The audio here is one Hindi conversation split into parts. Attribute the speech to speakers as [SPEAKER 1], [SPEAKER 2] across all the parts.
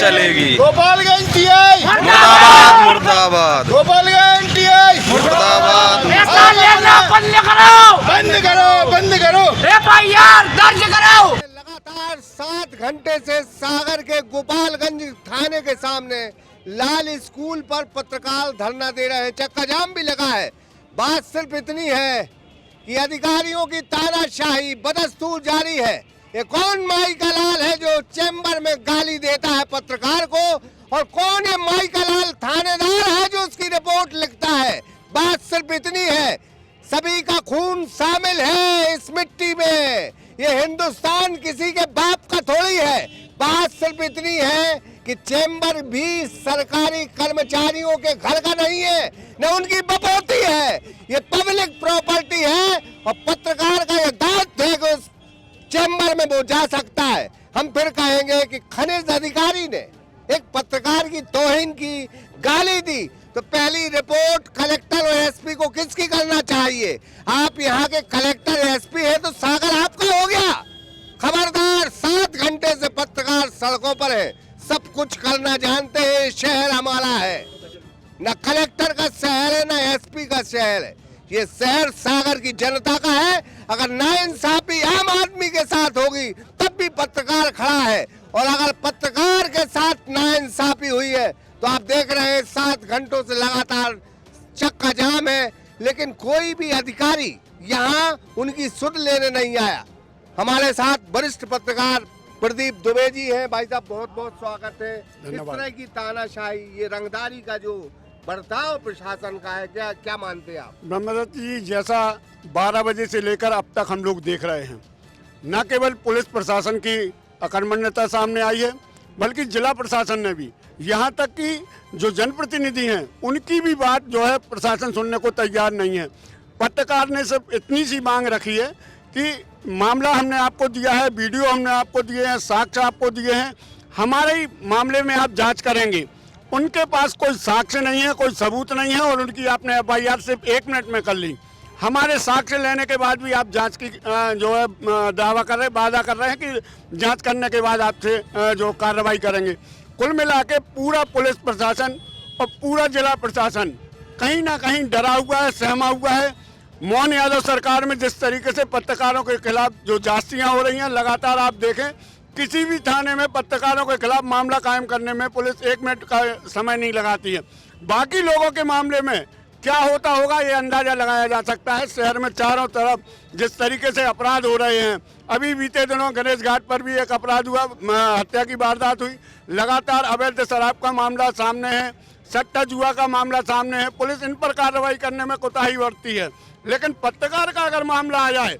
[SPEAKER 1] चलेगी।
[SPEAKER 2] गोपालगंज टीआई
[SPEAKER 1] मुर्दाबाद मुर्दाबाद।
[SPEAKER 2] गोपालगंज टीआई
[SPEAKER 1] मुर्दाबाद।
[SPEAKER 3] पैसा लेना बंद करो,
[SPEAKER 2] बंद करो, बंद करो।
[SPEAKER 3] एफआईआर दर्ज करो।
[SPEAKER 2] लगातार 7 घंटे से सागर के गोपालगंज थाने के सामने लाल स्कूल पर पत्रकार धरना दे रहे हैं। चक्का जाम भी लगा है। बात सिर्फ इतनी है कि अधिकारियों की तानाशाही बदस्तूर जारी है। ये कौन माई का लाल है जो चैम्बर में गाली देता है पत्रकार को, और कौन ये माई का लाल थानेदार है जो उसकी रिपोर्ट लिखता है। बात सिर्फ इतनी है, सभी का खून शामिल है इस मिट्टी में। ये हिंदुस्तान किसी के बाप का थोड़ी है। बात सिर्फ इतनी है कि चैम्बर भी सरकारी कर्मचारियों के घर का नहीं है, न उनकी बपोती है। ये पब्लिक प्रॉपर्टी है और पत्रकार का ये दायित्व है कि उस चैम्बर में वो जा सकता है। हम फिर कहेंगे कि खनिज अधिकारी ने एक पत्रकार की तौहीन की, गाली दी, तो पहली रिपोर्ट कलेक्टर और एसपी को किसकी करना चाहिए? आप यहाँ के कलेक्टर एसपी है तो सागर आपका हो गया। खबरदार, 7 घंटे से पत्रकार सड़कों पर है। सब कुछ करना जानते हैं। शहर हमारा है, न कलेक्टर का शहर है न एसपी का शहर है। ये शहर सागर की जनता का है। अगर नाइंसाफी आम आदमी के साथ होगी तब भी पत्रकार खड़ा है, और अगर पत्रकार के साथ नाइंसाफी हुई है तो आप देख रहे हैं 7 घंटों से लगातार चक्का जाम है, लेकिन कोई भी अधिकारी यहाँ उनकी सुध लेने नहीं आया। हमारे साथ वरिष्ठ पत्रकार प्रदीप दुबे जी हैं। भाई साहब, बहुत बहुत स्वागत है। इस तरह की तानाशाही, ये रंगदारी का जो बर्ताव प्रशासन का है, क्या मानते हैं आप?
[SPEAKER 4] ब्रह्मदत्त जी, जैसा 12 बजे से लेकर अब तक हम लोग देख रहे हैं, न केवल पुलिस प्रशासन की अकर्मण्यता सामने आई है, बल्कि जिला प्रशासन ने भी, यहाँ तक कि जो जनप्रतिनिधि हैं उनकी भी बात जो है प्रशासन सुनने को तैयार नहीं है। पत्रकार ने सिर्फ इतनी सी मांग रखी है कि मामला हमने आपको दिया है, वीडियो हमने आपको दिए हैं, साक्ष्य आपको दिए हैं, हमारे ही मामले में आप जांच करेंगे। उनके पास कोई साक्ष्य नहीं है, कोई सबूत नहीं है, और उनकी आपने एफआईआर सिर्फ 1 मिनट में कर ली। हमारे साक्ष्य लेने के बाद भी आप जांच की जो है दावा कर रहे, वादा कर रहे हैं कि जांच करने के बाद आपसे जो कार्रवाई करेंगे। कुल मिला के पूरा पुलिस प्रशासन और पूरा जिला प्रशासन कहीं ना कहीं डरा हुआ है, सहमा हुआ है। मोहन यादव सरकार में जिस तरीके से पत्रकारों के खिलाफ जो जांचियां हो रही हैं, लगातार आप देखें किसी भी थाने में पत्रकारों के खिलाफ मामला कायम करने में पुलिस 1 मिनट का समय नहीं लगाती है। बाकी लोगों के मामले में क्या होता होगा ये अंदाजा लगाया जा सकता है। शहर में चारों तरफ जिस तरीके से अपराध हो रहे हैं, अभी बीते दिनों गणेश घाट पर भी एक अपराध हुआ, हत्या की वारदात हुई। लगातार अवैध शराब का मामला सामने है, सट्टा जुआ का मामला सामने है। पुलिस इन पर कार्रवाई करने में कोताही बरतती है, लेकिन पत्रकार का अगर मामला आ जाए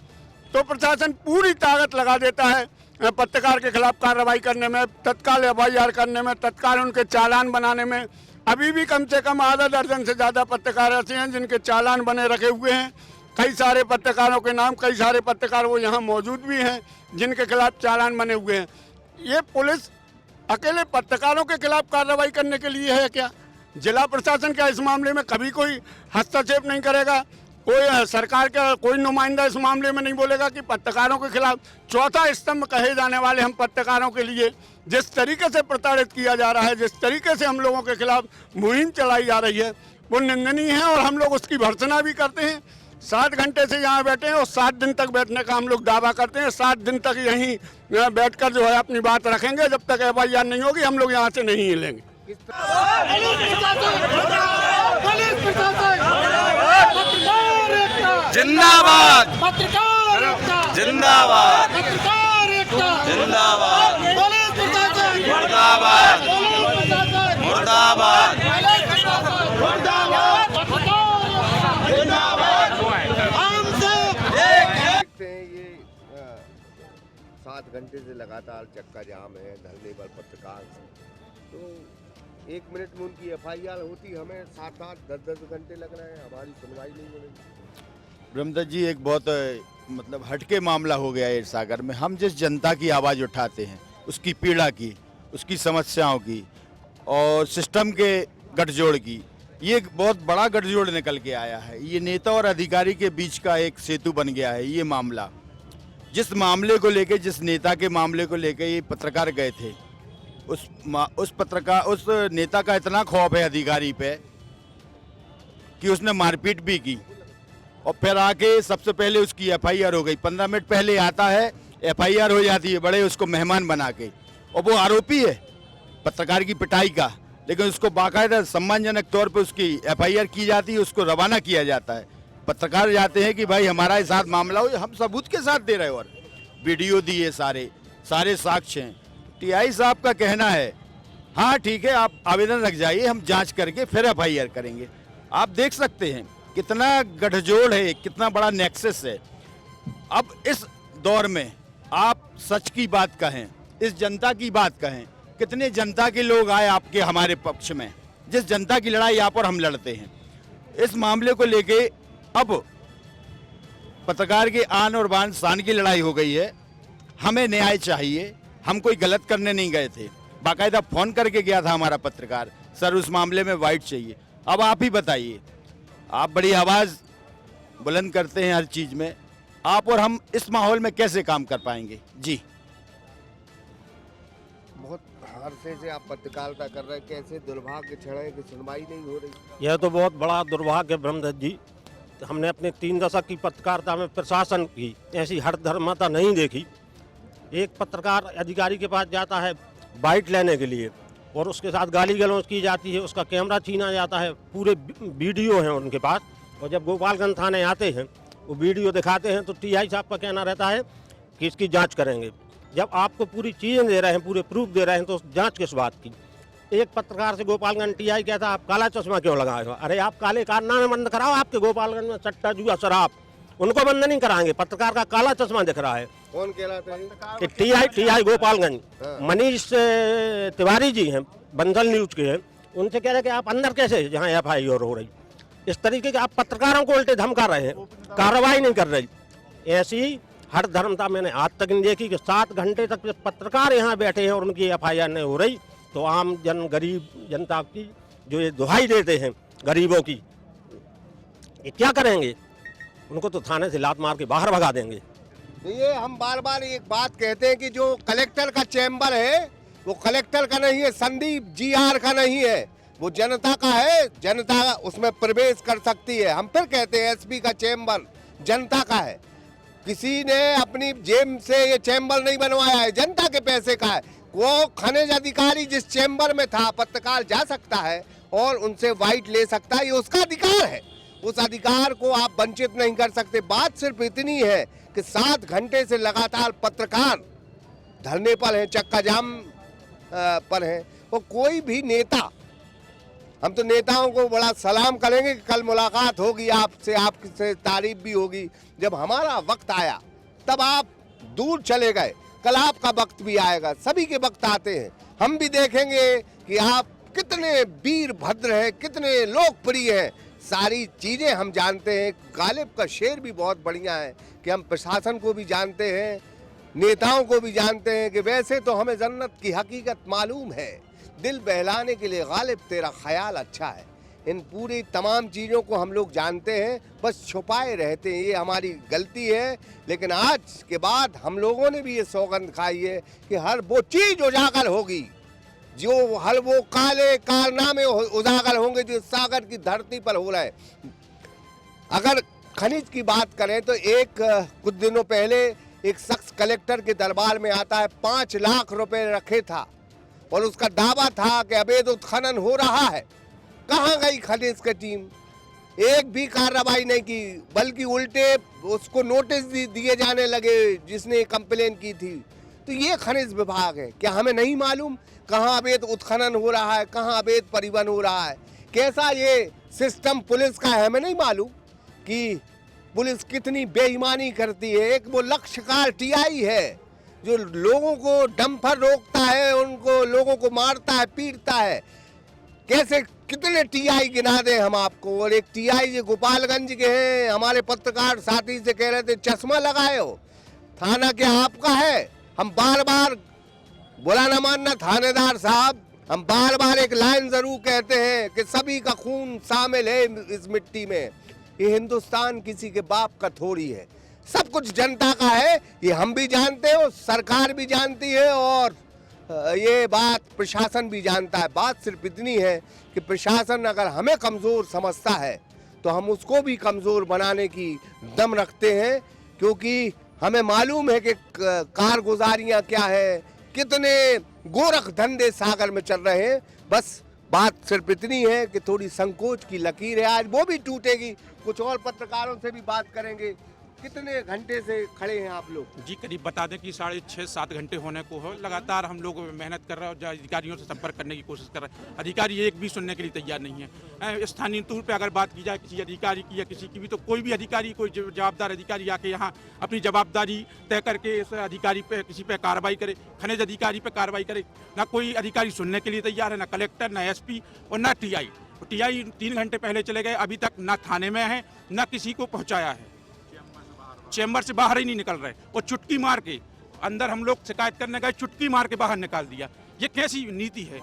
[SPEAKER 4] तो प्रशासन पूरी ताकत लगा देता है पत्रकार के खिलाफ कार्रवाई करने में, तत्काल एफआईआर करने में, तत्काल उनके चालान बनाने में। अभी भी कम से कम आधा दर्जन से ज़्यादा पत्रकार ऐसे हैं जिनके चालान बने रखे हुए हैं। कई सारे पत्रकारों के नाम, कई सारे पत्रकार वो यहाँ मौजूद भी हैं जिनके खिलाफ चालान बने हुए हैं। ये पुलिस अकेले पत्रकारों के खिलाफ कार्रवाई करने के लिए है क्या? जिला प्रशासन क्या इस मामले में कभी कोई हस्तक्षेप नहीं करेगा? कोई सरकार का कोई नुमाइंदा इस मामले में नहीं बोलेगा कि पत्रकारों के खिलाफ चौथा स्तंभ कहे जाने वाले हम पत्रकारों के लिए जिस तरीके से प्रताड़ित किया जा रहा है, जिस तरीके से हम लोगों के खिलाफ मुहिम चलाई जा रही है, वो निंदनीय है और हम लोग उसकी भर्त्सना भी करते हैं। 7 घंटे से यहाँ बैठे हैं और 7 दिन तक बैठने का हम लोग दावा करते हैं। 7 दिन तक यहीं बैठकर जो है अपनी बात रखेंगे। जब तक एफआईआर नहीं होगी हम लोग यहाँ से नहीं हिलेंगे।
[SPEAKER 1] जिंदाबाद
[SPEAKER 3] पत्रकार
[SPEAKER 1] जिंदाबाद जिंदाबाद मुर्दाबाद मुर्दाबाद
[SPEAKER 2] देखते हैं ये 7 घंटे से लगातार चक्का जाम है धरने पर पत्रकार। तो 1 मिनट में उनकी एफआईआर होती, हमें 7-8 10-10 घंटे लग रहे हैं, हमारी सुनवाई नहीं हो रही।
[SPEAKER 5] ब्रह्मदत्त जी, एक बहुत मतलब हटके मामला हो गया है सागर में। हम जिस जनता की आवाज़ उठाते हैं, उसकी पीड़ा की, उसकी समस्याओं की और सिस्टम के गठजोड़ की, ये एक बहुत बड़ा गठजोड़ निकल के आया है। ये नेता और अधिकारी के बीच का एक सेतु बन गया है ये मामला। जिस मामले को लेके, जिस नेता के मामले को लेके ये पत्रकार गए थे, उस पत्रकार उस नेता का इतना खौफ है अधिकारी पे कि उसने मारपीट भी की और फिर आके सबसे पहले उसकी एफआईआर हो गई। 15 मिनट पहले आता है, एफआईआर हो जाती है बड़े उसको मेहमान बना के, और वो आरोपी है पत्रकार की पिटाई का, लेकिन उसको बाकायदा सम्मानजनक तौर पे उसकी एफआईआर की जाती है, उसको रवाना किया जाता है। पत्रकार जाते हैं कि भाई हमारा साथ मामला हो, हम सबूत के साथ दे रहे हो और वीडियो दिए, सारे साक्ष्य हैं। टीआई साहब का कहना है हाँ ठीक है आप आवेदन रख जाइए, हम जांच करके फिर एफआईआर करेंगे। आप देख सकते हैं कितना गठजोड़ है, कितना बड़ा नेक्सस है। अब इस दौर में आप सच की बात कहें, इस जनता की बात कहें, कितने जनता के लोग आए आपके हमारे पक्ष में, जिस जनता की लड़ाई आप और हम लड़ते हैं। इस मामले को लेके अब पत्रकार के आन और बान शान की लड़ाई हो गई है। हमें न्याय चाहिए, हम कोई गलत करने नहीं गए थे। बाकायदा फोन करके गया था हमारा पत्रकार, सर उस मामले में वाइट चाहिए। अब आप ही बताइए, आप बड़ी आवाज़ बुलंद करते हैं हर चीज़ में, आप और हम इस माहौल में कैसे काम कर पाएंगे? जी
[SPEAKER 2] बहुत अरसे से आप पत्रकारिता कर रहे हैं, कैसे दुर्भाग्य क्षण है कि सुनवाई नहीं हो रही।
[SPEAKER 6] यह तो बहुत बड़ा दुर्भाग्य है ब्रह्मदत्त जी। हमने अपने 3 दशक की पत्रकारिता में प्रशासन की ऐसी हठधर्मता नहीं देखी। एक पत्रकार अधिकारी के पास जाता है बाइट लेने के लिए और उसके साथ गाली गलौज की जाती है, उसका कैमरा छीना जाता है, पूरे वीडियो हैं उनके पास। और जब गोपालगंज थाने आते हैं वो वीडियो दिखाते हैं तो टीआई साहब का कहना रहता है कि इसकी जांच करेंगे। जब आपको पूरी चीज़ें दे रहे हैं, पूरे प्रूफ दे रहे हैं, तो जांच किस बात की? एक पत्रकार से गोपालगंज टीआई कहता आप काला चश्मा क्यों लगाए हो? अरे आप काले कारनामे बंद कराओ, आपके गोपालगंज में सट्टा जुआ शराब उनको बंद नहीं कराएंगे, पत्रकार का काला चश्मा दिख रहा है।
[SPEAKER 2] कौन कहलाते हैं?
[SPEAKER 6] कि टीआई गोपालगंज मनीष तिवारी जी हैं, बंसल न्यूज के हैं, उनसे कह रहे कि आप अंदर कैसे जहाँ एफआईआर हो रही, इस तरीके के आप पत्रकारों को उल्टे धमका रहे हैं, कार्रवाई नहीं कर रही। ऐसी हर धर्मता मैंने आज तक नहीं देखी कि 7 घंटे तक पत्रकार यहाँ बैठे हैं और उनकी एफआईआर नहीं हो रही। तो आम जन, गरीब जनता की जो ये दुहाई देते हैं गरीबों की, ये क्या करेंगे? उनको तो थाने से लात मार के बाहर भगा देंगे।
[SPEAKER 2] ये हम बार बार एक बात कहते हैं कि जो कलेक्टर का चैम्बर है वो कलेक्टर का नहीं है, संदीप जीआर का नहीं है, वो जनता का है। जनता उसमें प्रवेश कर सकती है। हम फिर कहते हैं एसपी का चैम्बर जनता का है, किसी ने अपनी जेब से ये चैम्बर नहीं बनवाया है, जनता के पैसे का है। वो खनिज अधिकारी जिस चैम्बर में था, पत्रकार जा सकता है और उनसे वाइट ले सकता है, ये उसका अधिकार है। उस अधिकार को आप वंचित नहीं कर सकते। बात सिर्फ इतनी है कि 7 घंटे से लगातार पत्रकार धरने पर हैं, चक्का जाम पर हैं, और कोई भी नेता, हम तो नेताओं को बड़ा सलाम करेंगे कि कल मुलाकात होगी आपसे, आपसे तारीफ भी होगी। जब हमारा वक्त आया तब आप दूर चले गए, कल आपका वक्त भी आएगा, सभी के वक्त आते हैं। हम भी देखेंगे कि आप कितने वीर भद्र हैं, कितने लोकप्रिय हैं, सारी चीज़ें हम जानते हैं। गालिब का शेर भी बहुत बढ़िया है कि हम प्रशासन को भी जानते हैं, नेताओं को भी जानते हैं कि वैसे तो हमें जन्नत की हकीकत मालूम है, दिल बहलाने के लिए गालिब तेरा ख्याल अच्छा है। इन पूरी तमाम चीज़ों को हम लोग जानते हैं, बस छुपाए रहते हैं, ये हमारी गलती है। लेकिन आज के बाद हम लोगों ने भी ये सौगंध खाई है कि हर वो चीज़ उजागर होगी, जो हर वो काले कारनामे उजागर होंगे जो सागर की धरती पर हो रहे। अगर खनिज की बात करें तो कुछ दिनों पहले एक शख्स कलेक्टर के दरबार में आता है, 5 लाख रुपए रखे था और उसका दावा था कि अवैध उत्खनन हो रहा है। कहाँ गई खनिज की टीम? एक भी कार्रवाई नहीं की, बल्कि उल्टे उसको नोटिस दिए जाने लगे जिसने कंप्लेन की थी। तो ये खनिज विभाग है, क्या हमें नहीं मालूम कहाँ अवैध उत्खनन हो रहा है, कहाँ अवैध परिवहन हो रहा है? कैसा ये सिस्टम पुलिस का है, हमें नहीं मालूम कि पुलिस कितनी बेईमानी करती है। एक वो लक्ष्यकार टीआई है जो लोगों को डंपर रोकता है, उनको लोगों को मारता है, पीटता है। कैसे कितने टीआई गिना दें हम आपको? और एक टीआई जो गोपालगंज के हैं, हमारे पत्रकार साथी से कह रहे थे चश्मा लगाए हो, थाना क्या आपका है? हम बार बार, बुरा न मानना थानेदार साहब, हम बार बार एक लाइन जरूर कहते हैं कि सभी का खून शामिल है इस मिट्टी में। ये हिंदुस्तान किसी के बाप का थोड़ी है, सब कुछ जनता का है, ये हम भी जानते हो, सरकार भी जानती है और ये बात प्रशासन भी जानता है। बात सिर्फ इतनी है कि प्रशासन अगर हमें कमज़ोर समझता है तो हम उसको भी कमज़ोर बनाने की दम रखते हैं, क्योंकि हमें मालूम है कि कारगुजारियाँ क्या है, कितने गोरख धंधे सागर में चल रहे हैं। बस बात सिर्फ इतनी है कि थोड़ी संकोच की लकीर है, आज वो भी टूटेगी। कुछ और पत्रकारों से भी बात करेंगे। कितने घंटे से खड़े हैं आप लोग?
[SPEAKER 7] जी करीब बता दें कि 6.5-7 घंटे होने को हो। लगातार हम लोग मेहनत कर रहे हैं और अधिकारियों से संपर्क करने की कोशिश कर रहे हैं। अधिकारी एक भी सुनने के लिए तैयार नहीं है। स्थानीय तौर पे अगर बात की जाए किसी अधिकारी की या किसी की भी, तो कोई भी अधिकारी, कोई जवाबदार अधिकारी आके यहाँ अपनी जवाबदारी तय करके इस अधिकारी पे किसी पे कार्रवाई करे, खनिज अधिकारी पे कार्रवाई करे, ना कोई अधिकारी सुनने के लिए तैयार है, ना कलेक्टर, ना एसपी और ना टीआई। टीआई 3 घंटे पहले चले गए, अभी तक ना थाने में है ना किसी को पहुँचाया है, चैम्बर से बाहर ही नहीं निकल रहे। और चुटकी मार के अंदर हम लोग शिकायत करने गए, चुटकी मार के बाहर निकाल दिया। ये कैसी नीति है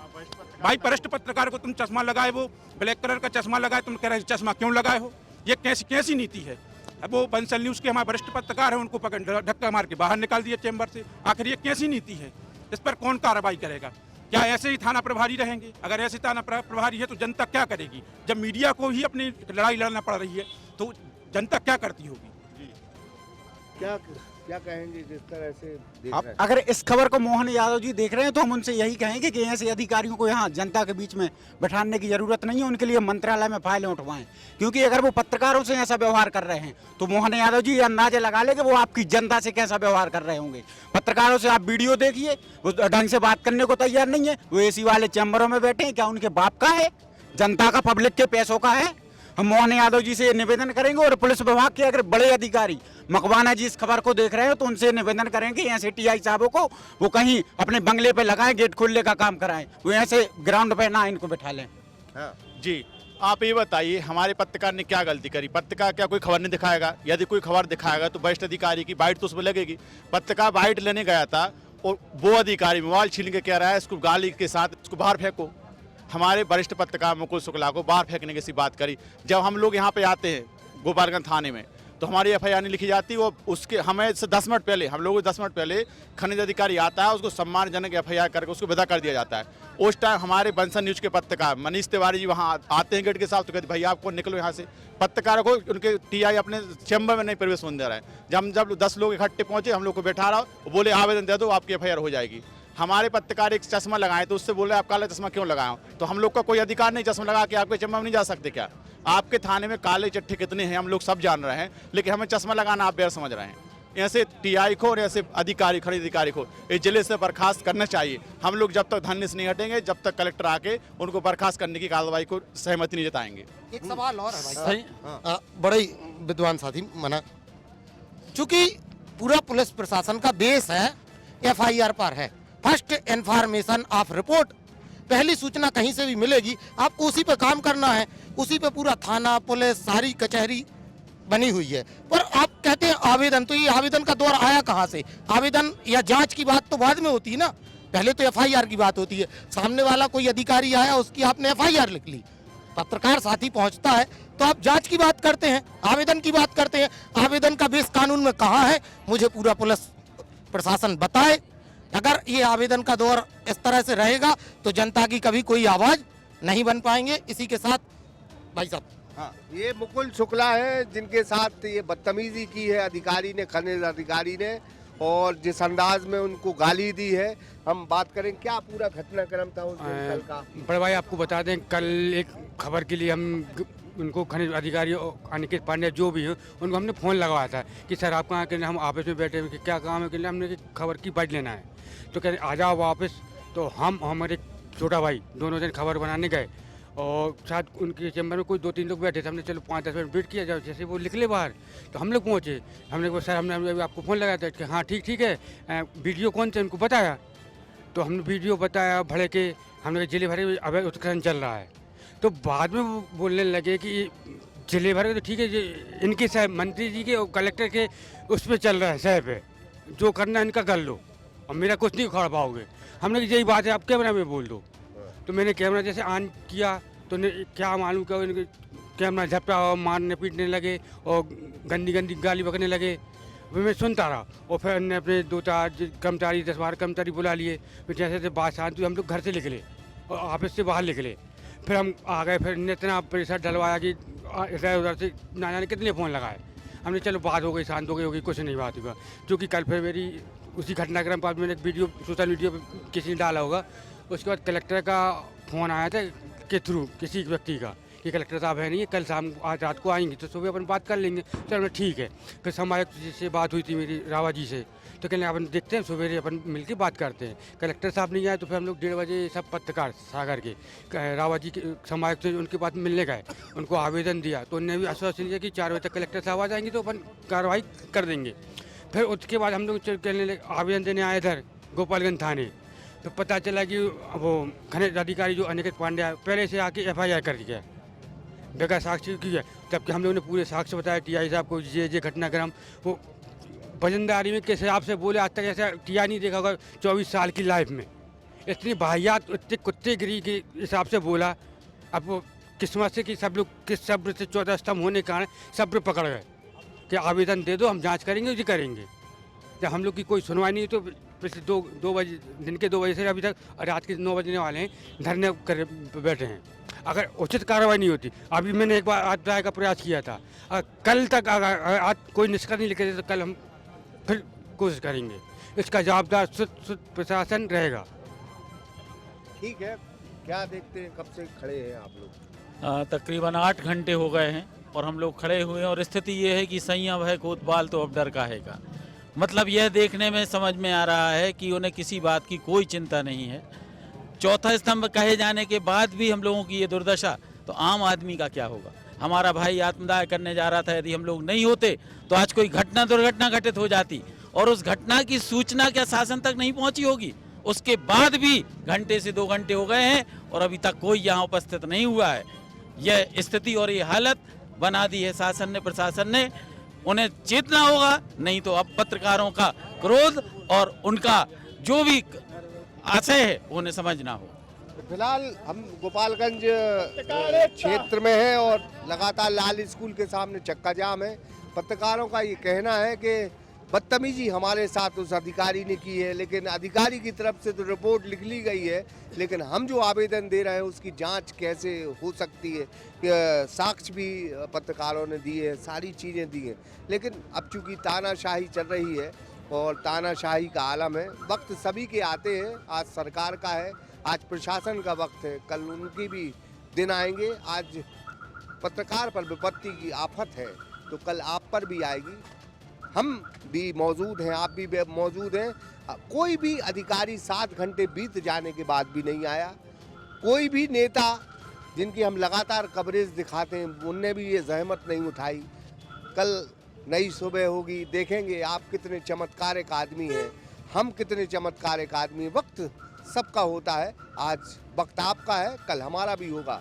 [SPEAKER 7] भाई? वरिष्ठ पत्रकार को तुम चश्मा लगाए, वो ब्लैक कलर का चश्मा लगाए, तुम कह रहे चश्मा क्यों लगाए हो? ये कैसी नीति है? अब वो बंसल न्यूज़ के हमारे वरिष्ठ पत्रकार हैं, उनको पकड़ धक्का मार के बाहर निकाल दिया चैम्बर से। आखिर ये कैसी नीति है? इस पर कौन कार्रवाई करेगा? क्या ऐसे ही थाना प्रभारी रहेंगे? अगर ऐसे थाना प्रभारी है तो जनता क्या करेगी? जब मीडिया को ही अपनी लड़ाई लड़ना पड़ रही है तो जनता क्या करती होगी?
[SPEAKER 2] क्या कहेंगे जिस तरह से देख
[SPEAKER 8] अब
[SPEAKER 2] रहे हैं?
[SPEAKER 8] अगर इस खबर को मोहन यादव जी देख रहे हैं तो हम उनसे यही कहेंगे कि ऐसे अधिकारियों को यहाँ जनता के बीच में बैठाने की जरूरत नहीं है, उनके लिए मंत्रालय में फाइलें उठवाएं। क्योंकि अगर वो पत्रकारों से ऐसा व्यवहार कर रहे हैं तो मोहन यादव जी ये अंदाजा लगा ले कि वो आपकी जनता से कैसा व्यवहार कर रहे होंगे। पत्रकारों से आप वीडियो देखिए, वो ढंग से बात करने को तैयार नहीं है। वो एसी वाले चैम्बरों में बैठे हैं, क्या उनके बाप का है? जनता का, पब्लिक के पैसों का है। हम मोहन यादव जी से निवेदन करेंगे और पुलिस विभाग के अगर बड़े अधिकारी मकवाना जी इस खबर को देख रहे हो तो उनसे निवेदन करेंगे ऐसे टीआई साहबों को वो कहीं अपने बंगले पे लगाएं, गेट खोलने का काम कराएं, वो ऐसे ग्राउंड पे ना इनको बैठा लें।
[SPEAKER 2] हाँ।
[SPEAKER 5] जी आप ये बताइए, हमारे पत्रकार ने क्या गलती करी? पत्रकार क्या कोई खबर नहीं दिखाएगा? यदि कोई खबर दिखाएगा तो वरिष्ठ अधिकारी की बाइट तो उसमें लगेगी। पत्रकार बाइट लेने गया था और वो अधिकारी मोबाइल छीन के कह रहा है इसको गाली के साथ इसको बाहर फेंको। हमारे वरिष्ठ पत्रकार मुकुल शुक्ला को बाहर फेंकने की सी बात करी। जब हम लोग यहाँ पे आते हैं गोपालगंज थाने में तो हमारी एफआईआर नहीं लिखी जाती। वो उसके हमें से 10 मिनट पहले, हम लोगों को 10 मिनट पहले खनिज अधिकारी आता है, उसको सम्मानजनक एफआईआर करके उसको विदा कर दिया जाता है। उस टाइम हमारे बंसल न्यूज़ के पत्रकार मनीष तिवारी जी वहाँ आते हैं गेट के साथ, तो कहते भाई आपको निकलो यहाँ से। पत्रकारों को उनके टीआई अपने चैम्बर में नहीं प्रवेश होने दे रहा है। जब 10 लोग इकट्ठे पहुँचे, हम लोग को बैठा रहा, बोले आवेदन दे दो आपकी एफआईआर हो जाएगी। हमारे पत्रकार एक चश्मा लगाए तो उससे बोले आप काला चश्मा क्यों लगाए? तो हम लोग का कोई अधिकार नहीं चश्मा लगा के आपके चैम्बर में नहीं जा सकते क्या? आपके थाने में काले चिट्ठे कितने हैं हम लोग सब जान रहे हैं, लेकिन हमें चश्मा लगाना आप बेर समझ रहे हैं। ऐसे टीआई को और ऐसे अधिकारी, खनिज अधिकारी को इस जिले से बर्खास्त करना चाहिए। हम लोग जब तक धरने से नहीं हटेंगे, जब तक कलेक्टर आके उनको बर्खास्त करने की कार्रवाई को सहमति नहीं जताएंगे।
[SPEAKER 9] एक सवाल और है भाई, बड़े ही विद्वान साथी मना, चूंकि पूरा पुलिस प्रशासन का बेस है एफआईआर पर है, फर्स्ट इंफॉर्मेशन ऑफ रिपोर्ट, पहली सूचना कहीं से भी मिलेगी आपको उसी पे काम करना है, उसी पे पूरा थाना, पुलिस, सारी कचहरी बनी हुई है। पर आप कहते हैं आवेदन, तो ये आवेदन का दौर आया कहाँ से? आवेदन या जांच की बात तो बाद में होती है ना, पहले तो एफआईआर की बात होती है। सामने वाला कोई अधिकारी आया, उसकी आपने एफआईआर लिख ली, पत्रकार साथी पहुंचता है तो आप जांच की बात करते हैं, आवेदन की बात करते हैं। आवेदन का बेस कानून में कहाँ है, मुझे पूरा पुलिस प्रशासन बताए। अगर ये आवेदन का दौर इस तरह से रहेगा तो जनता की कभी कोई आवाज नहीं बन पाएंगे। इसी के साथ भाई साहब,
[SPEAKER 2] हाँ, ये मुकुल शुक्ला है जिनके साथ ये बदतमीजी की है अधिकारी ने, खनिज अधिकारी ने, और जिस अंदाज में उनको गाली दी है। हम बात करें क्या पूरा घटनाक्रम था उस दिन कल का।
[SPEAKER 10] बड़े भाई आपको बता दें, कल एक खबर के लिए हम उनको खनिज अधिकारी अनिकेत पांडे जो भी हैं उनको हमने फ़ोन लगवाया था कि सर आप कहाँ के, हम ऑफिस में बैठे हैं कि क्या काम है, कि हमने कि खबर की बाइट लेना है। तो कह रहे आ जाओ वापस। तो हम हमारे छोटा भाई दोनों दिन खबर बनाने गए और साथ उनके चैम्बर में कोई 2-3 लोग बैठे थे। हमने चलो 5-10 मिनट वेट किया, जब जैसे वो निकले बाहर तो हम लोग पहुँचे। हमने कहा सर हमने आपको फ़ोन लगाया था कि हाँ ठीक है, वीडियो कौन से उनको बताया। तो हमने वीडियो बताया भड़े के, हमने जिले भर में अवैध उत्खनन चल रहा है। तो बाद में वो बोलने लगे कि जिले भर के तो ठीक है, इनके साहब मंत्री जी के और कलेक्टर के उस पर चल रहा है, साहब है, जो करना है इनका कर लो और मेरा कुछ नहीं उखाड़ पाओगे। हमने कहा यही बात है, आप कैमरा में बोल दो। तो मैंने कैमरा जैसे ऑन किया तो क्या मालूम क्या कैमरा झपटा और मारने पीटने लगे और गंदी गाली बकने लगे। मैं सुनता रहा और फिर हमने अपने 2-4 कर्मचारी 10-12 कर्मचारी बुला लिए। फिर जैसे जैसे बात शांत हुई हम लोग घर से निकले और ऑफिस से बाहर निकले। फिर हम आ गए, फिर इतना प्रेशर डलवाया कि इधर उधर से ना जाने कितने फ़ोन लगाए। हमने चलो बात हो गई, शांत हो गई होगी, कुछ नहीं बात हुआ। क्योंकि कल फिर मेरी उसी घटनाक्रम पर मैंने एक वीडियो सोशल मीडिया पर किसी ने डाला होगा। उसके बाद कलेक्टर का फ़ोन आया था के थ्रू किसी व्यक्ति का कि कलेक्टर साहब है नहीं, कल शाम आज रात को आएंगे तो सुबह अपन बात कर लेंगे। चलो ठीक है। फिर समायुक्त जी से बात हुई थी मेरी, रावा जी से, तो कहने अपन देखते हैं सवेरे अपन मिलके बात करते हैं। कलेक्टर साहब नहीं आए तो फिर हम लोग 1:30 बजे सब पत्रकार सागर के रावा जी के समायुक्त से उनके पास मिलने गए, उनको आवेदन दिया तो उन्होंने भी आश्वासन दिया कि 4 बजे तक कलेक्टर साहब आ जाएंगे तो अपन कार्रवाई कर देंगे। फिर उसके बाद हम लोग कहने लगे, आवेदन देने आए इधर गोपालगंज थाने, तो पता चला कि वो खनिज अधिकारी जो अनिकेत पांडे पहले से आके FIR कर दिया बगैर साक्ष्य की है। जबकि हम लोगों ने पूरे साक्ष्य बताया TI साहब को, ये घटनाक्रम वो वजनदारी में किस हिसाब से बोले, आज तक ऐसा TI नहीं देखा होगा 24 साल की लाइफ में। इतनी वाहियात, इतनी कुत्तेगिरी के हिसाब से बोला। अब वो किस्मत से कि सब लोग किस सब्र से 14 स्तंभ होने के कारण सब्र पकड़ गए कि आवेदन दे दो, हम जांच करेंगे, जी करेंगे। जब हम लोग की कोई सुनवाई नहीं, तो पिछले 2 बजे दिन के 2 बजे से अभी तक रात के 9 बजने वाले हैं, धरने कर बैठे हैं। अगर उचित कार्रवाई नहीं होती, अभी मैंने एक बार आज का प्रयास किया था, कल तक अगर आज कोई निष्कर्ष नहीं लिखे तो कल हम फिर कोशिश करेंगे। इसका जवाबदार शुद्ध प्रशासन रहेगा।
[SPEAKER 2] ठीक है, क्या देखते हैं, कब से खड़े हैं आप लोग?
[SPEAKER 11] तकरीबन 8 घंटे हो गए हैं और हम लोग खड़े हुए हैं और स्थिति ये है कि संयम है कोतवाल तो अब डर काहेगा। मतलब यह देखने में समझ में आ रहा है कि उन्हें किसी बात की कोई चिंता नहीं है। चौथा स्तंभ कहे जाने के बाद भी हम लोगों की ये दुर्दशा, तो आम आदमी का क्या होगा? हमारा भाई आत्मदाह करने जा रहा था, यदि हम लोग नहीं होते तो आज कोई दुर्घटना घटित हो जाती और उस घटना की सूचना क्या शासन तक नहीं पहुंची होगी? उसके बाद भी घंटे से 2 घंटे हो गए हैं और अभी तक कोई यहाँ उपस्थित नहीं हुआ है। यह स्थिति और ये हालत बना दी है शासन ने, प्रशासन ने। उन्हें चेतना होगा, नहीं तो अब पत्रकारों का क्रोध और उनका जो भी आशय है उन्हें समझना हो।
[SPEAKER 2] फिलहाल हम गोपालगंज क्षेत्र में हैं और लगातार लाल स्कूल के सामने चक्का जाम है। पत्रकारों का ये कहना है कि बदतमीजी हमारे साथ उस अधिकारी ने की है, लेकिन अधिकारी की तरफ से तो रिपोर्ट लिख ली गई है, लेकिन हम जो आवेदन दे रहे हैं उसकी जांच कैसे हो सकती है? साक्ष्य भी पत्रकारों ने दिए हैं, सारी चीज़ें दी हैं, लेकिन अब चूंकि तानाशाही चल रही है और तानाशाही का आलम है, वक्त सभी के आते हैं। आज सरकार का है, आज प्रशासन का वक्त है, कल उनकी भी दिन आएंगे। आज पत्रकार पर विपत्ति की आफत है तो कल आप पर भी आएगी। हम भी मौजूद हैं, आप भी मौजूद हैं। कोई भी अधिकारी 7 घंटे बीत जाने के बाद भी नहीं आया। कोई भी नेता जिनकी हम लगातार कवरेज दिखाते हैं उनने भी ये जहमत नहीं उठाई। कल नई सुबह होगी, देखेंगे आप कितने चमत्कारिक आदमी हैं, हम कितने चमत्कारिक आदमी। वक्त सबका होता है, आज वक्त आपका है, कल हमारा भी होगा।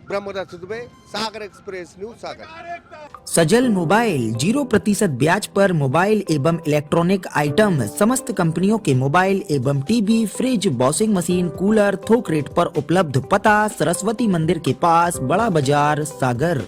[SPEAKER 2] ब्रह्मदत्त दुबे, सागर एक्सप्रेस न्यूज, सागर।
[SPEAKER 12] सजल मोबाइल 0% ब्याज पर मोबाइल एवं इलेक्ट्रॉनिक आइटम, समस्त कंपनियों के मोबाइल एवं TV, fridge, washing machine, cooler थोक रेट पर उपलब्ध। पता सरस्वती मंदिर के पास, बड़ा बाजार, सागर।